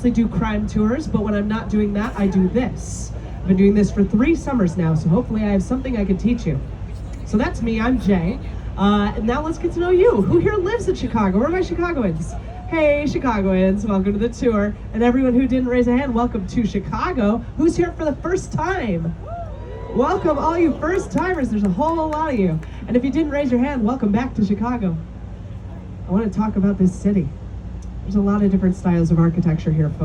do crime tours, but when I'm not doing that, I do this. I've been doing this for 3 summers now, so hopefully I have something I can teach you. So that's me, I'm Jay. And now let's get to know you. Who here lives in Chicago? Where are my Chicagoans? Hey, Chicagoans, welcome to the tour. And everyone who didn't raise a hand, welcome to Chicago. Who's here for the first time? Welcome, all you first timers. There's a whole lot of you. And if you didn't raise your hand, welcome back to Chicago. I want to talk about this city. There's a lot of different styles of architecture here, folks.